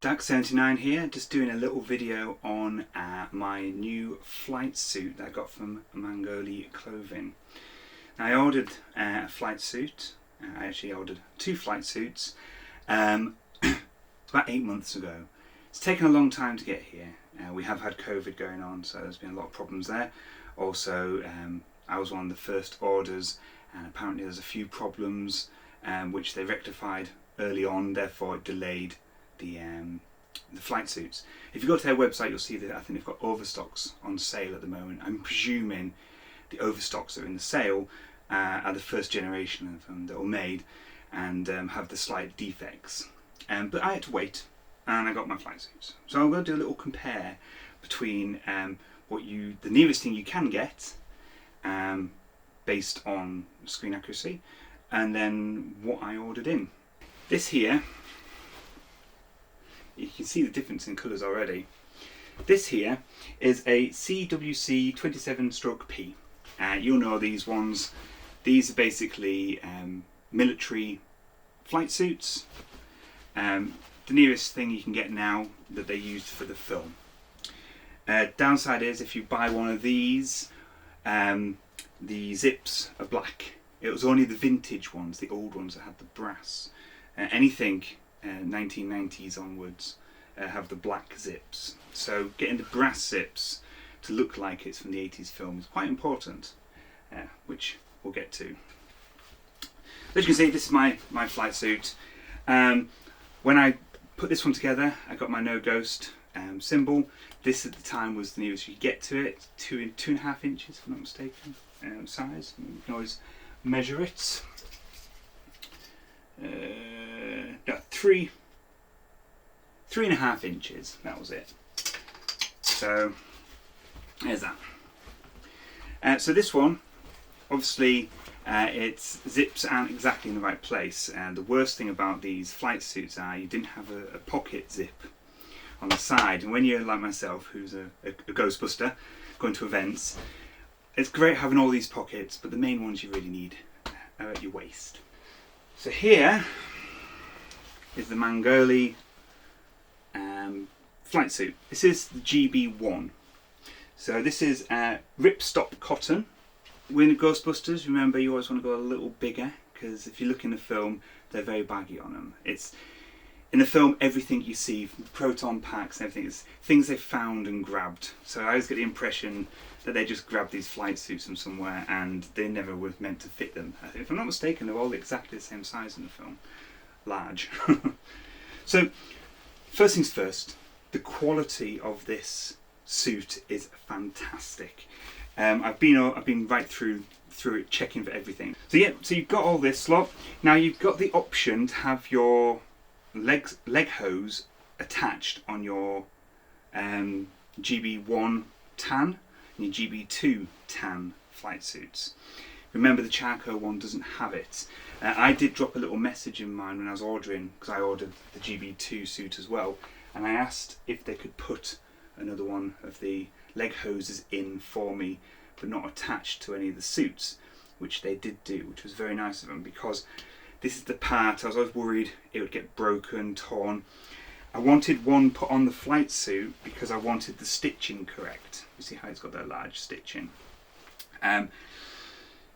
Dak79 here, just doing a little video on my new flight suit that I got from Magnoli Clothing. Now, I ordered a flight suit. I actually ordered 2 flight suits about 8 months ago. It's taken a long time to get here. We have had COVID going on, so there's been a lot of problems there. Also, I was one of the first orders, and apparently there's a few problems which they rectified early on, therefore it delayed the flight suits. If you go to their website, you'll see that I think they've got overstocks on sale at the moment. I'm presuming the overstocks that are in the sale are the first generation of them that were made and have the slight defects. But I had to wait, and I got my flight suits. So I'm going to do a little compare between the nearest thing you can get based on screen accuracy, and then what I ordered in. This here, you can see the difference in colours already. This here is a CWC 27-P. You'll know these ones. These are basically military flight suits. The nearest thing you can get now that they used for the film. Downside is if you buy one of these, the zips are black. It was only the vintage ones, the old ones, that had the brass. Anything 1990s onwards have the black zips. So getting the brass zips to look like it's from the 80s film is quite important, which we'll get to. As you can see, this is my flight suit. When I put this one together, I got my no ghost symbol. This at the time was the nearest you could get to it, 2.5 inches if I'm not mistaken, size. You can always measure it. No, 3.5 inches, that was it. So there's that. So this one, obviously its zips aren't exactly in the right place, and the worst thing about these flight suits are you didn't have a pocket zip on the side. And when you're like myself, who's a Ghostbuster, going to events, it's great having all these pockets, but the main ones you really need are at your waist. So here is the Magnoli flight suit. This is the GB1. So this is ripstop cotton. When Ghostbusters, remember, you always want to go a little bigger, because if you look in the film, they're very baggy on them. It's in the film, everything you see, from proton packs and everything, is things they've found and grabbed. So I always get the impression that they just grabbed these flight suits from somewhere and they never were meant to fit them. If I'm not mistaken, they're all exactly the same size in the film. Large. So, first things first, the quality of this suit is fantastic. I've been right through it, checking for everything. So yeah, so you've got all this lot. Now you've got the option to have your leg hose attached on your GB1 tan and your GB2 tan flight suits. Remember, the Charcle one doesn't have it. I did drop a little message in mine when I was ordering, because I ordered the GB2 suit as well, and I asked if they could put another one of the leg hoses in for me, but not attached to any of the suits, which they did do, which was very nice of them, because this is the part I was always worried it would get broken, torn. I wanted one put on the flight suit because I wanted the stitching correct. You see how it's got that large stitching.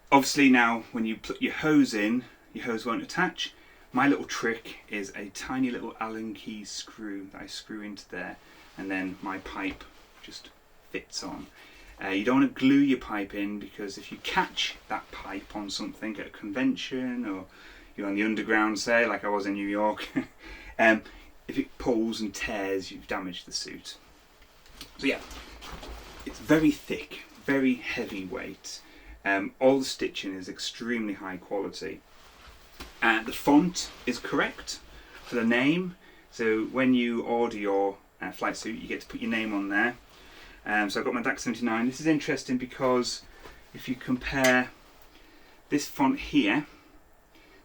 Obviously now when you put your hose in, your hose won't attach. My little trick is a tiny little Allen key screw that I screw into there, and then my pipe just fits on. You don't want to glue your pipe in, because if you catch that pipe on something at a convention, or you're on the underground, say, like I was in New York, if it pulls and tears, you've damaged the suit. So yeah, it's very thick, very heavyweight. All the stitching is extremely high quality. The font is correct for the name. So when you order your flight suit, you get to put your name on there. So I've got my Dak79. This is interesting because if you compare this font here,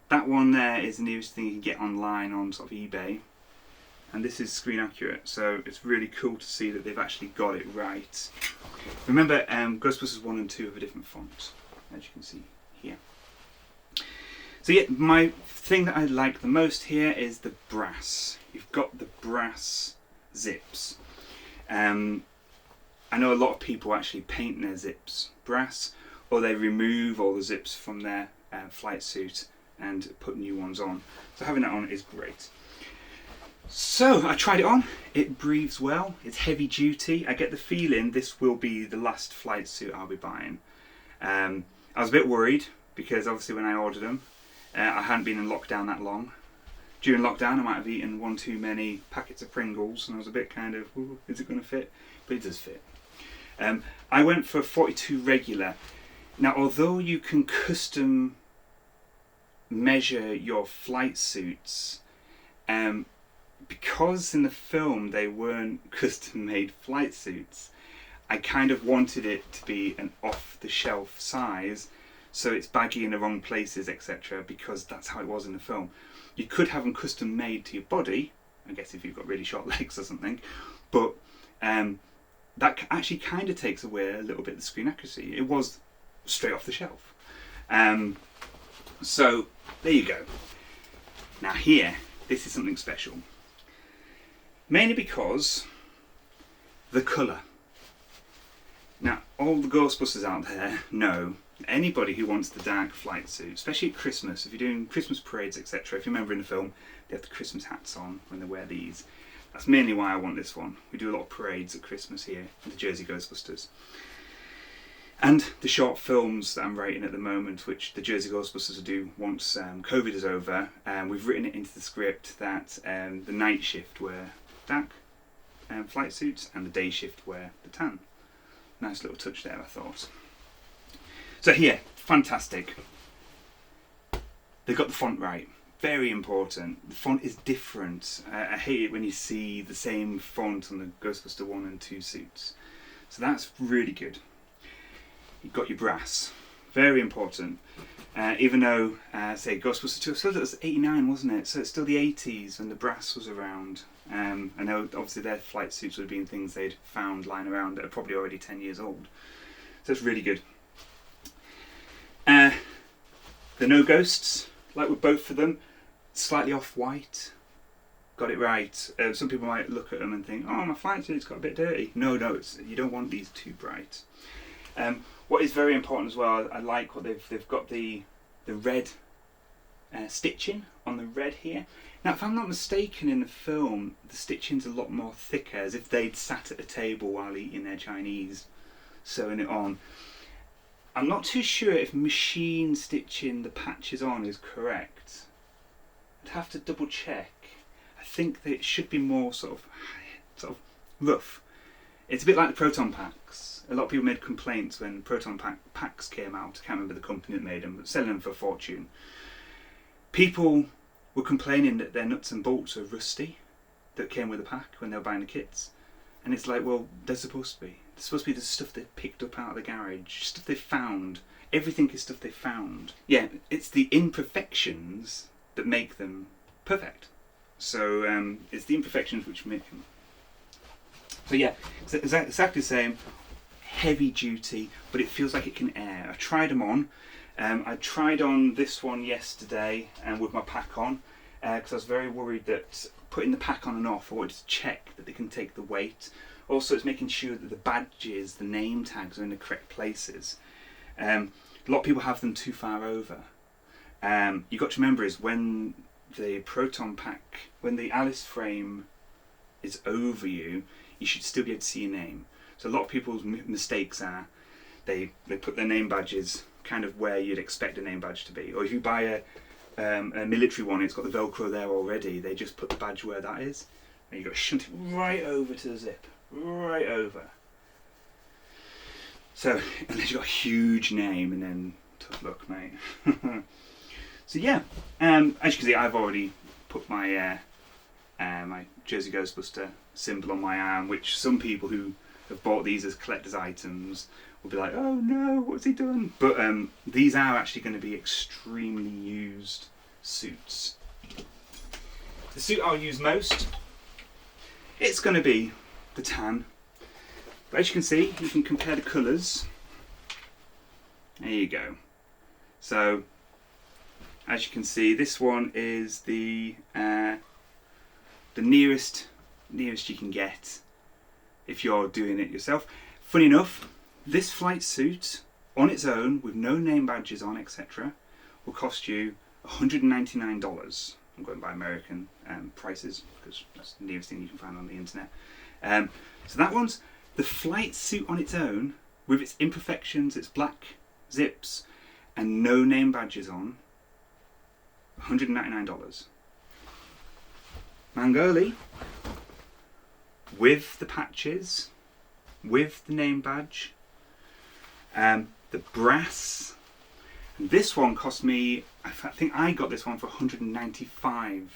that one there is the nearest thing you can get online on sort of eBay, and this is screen accurate, so it's really cool to see that they've actually got it right. Remember, Ghostbusters 1 and 2 have a different font, as you can see here. So yeah, my thing that I like the most here is the brass. You've got the brass zips. I know a lot of people actually paint their zips brass, or they remove all the zips from their flight suit and put new ones on. So having that on is great. So I tried it on. It breathes well. It's heavy duty. I get the feeling this will be the last flight suit I'll be buying. I was a bit worried because obviously when I ordered them, I hadn't been in lockdown that long. During lockdown I might have eaten one too many packets of Pringles and I was a bit kind of, ooh, is it going to fit? But it does fit. I went for 42 regular. Now although you can custom measure your flight suits, because in the film they weren't custom made flight suits, I kind of wanted it to be an off the shelf size, so it's baggy in the wrong places, etc., because that's how it was in the film. You could have them custom made to your body, I guess if you've got really short legs or something, but that actually kind of takes away a little bit of the screen accuracy. It was straight off the shelf. So there you go. Now here, this is something special. Mainly because the colour. Now all the Ghostbusters out there know, anybody who wants the dark flight suit, especially at Christmas, if you're doing Christmas parades, etc., if you remember in the film, they have the Christmas hats on when they wear these. That's mainly why I want this one. We do a lot of parades at Christmas here with the Jersey Ghostbusters. And the short films that I'm writing at the moment, which the Jersey Ghostbusters will do once COVID is over, we've written it into the script that the night shift wear dark flight suits and the day shift wear the tan. Nice little touch there, I thought. So here, fantastic. They've got the font right. Very important. The font is different. I hate it when you see the same font on the Ghostbuster 1 and 2 suits. So that's really good. You've got your brass. Very important. Even though, say, Ghostbuster 2, so that was 89, wasn't it? So it's still the 80s when the brass was around. I know obviously their flight suits would have been things they'd found lying around that are probably already 10 years old. So it's really good. The no ghosts, like with both of them, slightly off-white. Got it right. Some people might look at them and think, oh, my flight suit's got a bit dirty. No, you don't want these too bright. What is very important as well, I like what they've got the red stitching on the red here. Now, if I'm not mistaken, in the film, the stitching's a lot more thicker, as if they'd sat at a table while eating their Chinese, sewing it on. I'm not too sure if machine stitching the patches on is correct. I'd have to double check. I think that it should be more sort of rough. It's a bit like the proton packs. A lot of people made complaints when proton packs came out. I can't remember the company that made them, but selling them for a fortune. People were complaining that their nuts and bolts are rusty that came with the pack when they were buying the kits. And it's like, well, they're supposed to be. They're supposed to be the stuff they picked up out of the garage, stuff they found. Everything is stuff they found. Yeah, it's the imperfections that make them perfect. So it's the imperfections which make them. So yeah, it's exactly the same. Heavy duty, but it feels like it can air. I tried them on. I tried on this one yesterday and with my pack on, because I was very worried that putting the pack on and off, I wanted to check that they can take the weight. Also, it's making sure that the badges, the name tags, are in the correct places. A lot of people have them too far over. You've got to remember is when the proton pack, when the Alice frame is over you, you should still be able to see your name. So a lot of people's mistakes are they put their name badges kind of where you'd expect a name badge to be. Or if you buy a military one, it's got the Velcro there already, they just put the badge where that is. And you've got to shunt it right over to the zip. Right over. So, unless you've got a huge name, and then tough luck, mate. So yeah, as you can see, I've already put my my Jersey Ghostbuster symbol on my arm, which some people who have bought these as collector's items will be like, oh no, what's he done? But these are actually going to be extremely used suits. The suit I'll use most, it's going to be the tan. But as you can see, you can compare the colours. There you go. So, as you can see, this one is the nearest you can get if you're doing it yourself. Funny enough, this flight suit on its own with no name badges on, etc., will cost you $199. I'm going by American prices because that's the nearest thing you can find on the internet. So that one's the flight suit on its own with its imperfections, its black zips and no name badges on, $199. Magnoli with the patches, with the name badge, the brass. And this one cost me, I think I got this one for $195.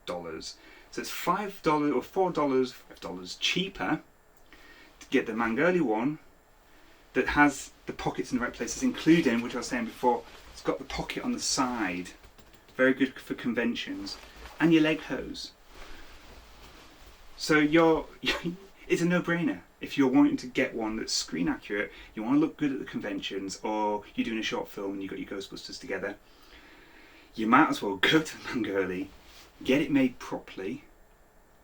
So it's $5 or $4 cheaper to get the Magnoli one that has the pockets in the right places, including, which I was saying before, it's got the pocket on the side. Very good for conventions. And your leg hose. So it's a no-brainer. If you're wanting to get one that's screen accurate, you want to look good at the conventions, or you're doing a short film and you've got your Ghostbusters together, you might as well go to Magnoli, get it made properly,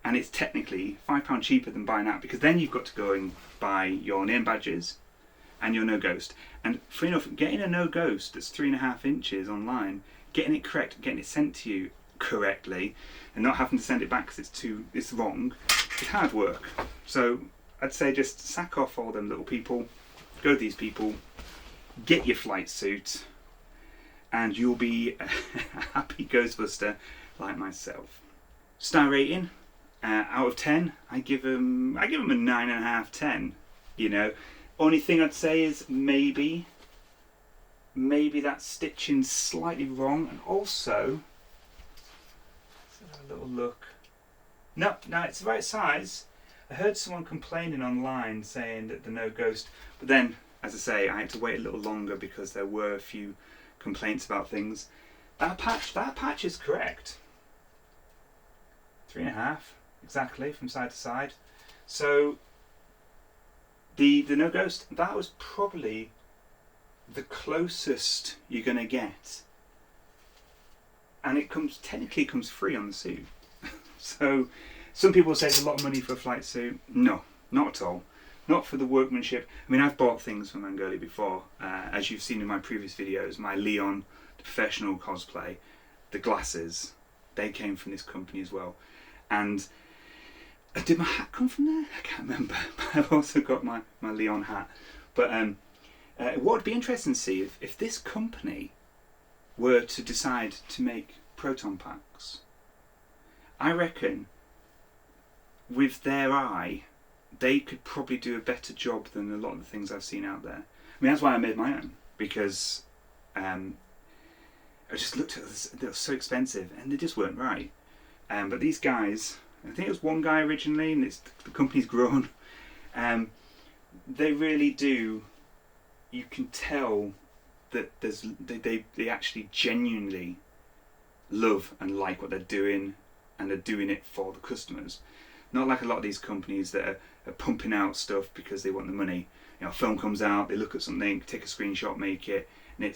and it's technically £5 cheaper than buying that, because then you've got to go and buy your name badges and your no ghost. And funny enough, getting a no ghost that's 3.5 inches online, getting it correct, getting it sent to you correctly, and not having to send it back because it's wrong, it's hard work. So I'd say just sack off all them little people, go to these people, get your flight suit, and you'll be a happy Ghostbuster like myself. Star rating, out of 10, I give them a 9.5, 10. You know, only thing I'd say is maybe that stitching's slightly wrong, and also let's have a little look. No, it's the right size. I heard someone complaining online saying that the no ghost, but then, as I say, I had to wait a little longer because there were a few complaints about things. That patch is correct. 3.5 exactly from side to side. So the no ghost, that was probably the closest you're gonna get, and it technically comes free on the suit. So some people say it's a lot of money for a flight suit. No, not at all. Not for the workmanship. I mean, I've bought things from Magnoli before, as you've seen in my previous videos. My Leon, the professional cosplay, the glasses, they came from this company as well. And did my hat come from there? I can't remember. But I've also got my Leon hat. But what would be interesting to see if this company were to decide to make proton packs. I reckon with their eye, they could probably do a better job than a lot of the things I've seen out there. I mean, that's why I made my own, because I just looked at this, they were so expensive and they just weren't right. But these guys, I think it was one guy originally, and the company's grown. They really do. You can tell that they actually genuinely love and like what they're doing, and they're doing it for the customers. Not like a lot of these companies that are pumping out stuff because they want the money. You know, a film comes out, they look at something, take a screenshot, make it, and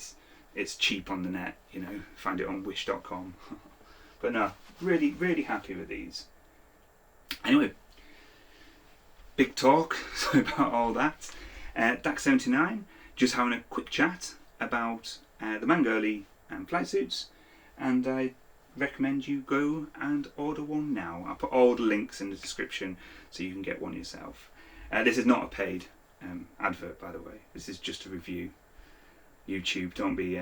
it's cheap on the net. You know, find it on wish.com. But no, really, really happy with these. Anyway, big talk about all that. DAX79, just having a quick chat about the Magnoli flight suits, and I recommend you go and order one now. I'll put all the links in the description so you can get one yourself. This is not a paid advert, by the way. This is just a review. YouTube, don't be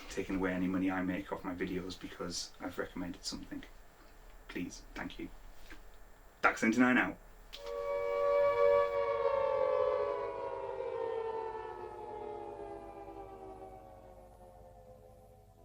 taking away any money I make off my videos because I've recommended something. Please, thank you. DAX79 out.